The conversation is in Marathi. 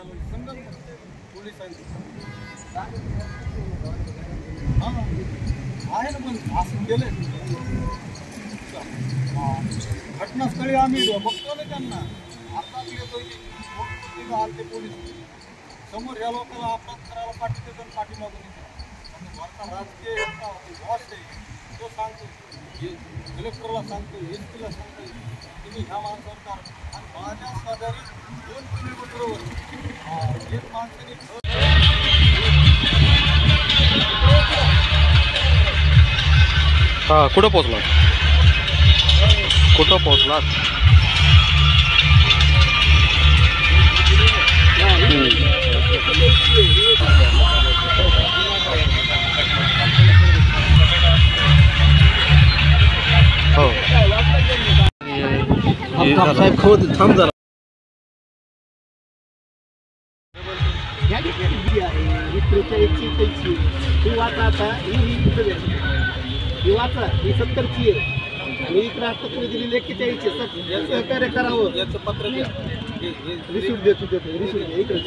संगम पोलिसांची आहे ना, पण असं केलंय घटनास्थळी आम्ही बघतो ना त्यांना अपघात येतो की आलते पोलीस समोर या लोकांना अपघात करायला पाठवते पण पाठीमागून येते वरचा राजकीय बॉस आहे तो सांगतो कलेक्टरला सांगतो SP ला सांगतो तुम्ही ह्या माणसावर करा आणि माझ्या शेजारी 2 किलोमीटरवर एक माणसाने हा कुठं पोहोचला हो साहेब खोद थांब जरा ही 70ची आहे आणि इकडे आता तुम्ही दिलेली 41 सहकार्य करावं याचं पत्र रिसिप्ट देतो इकडे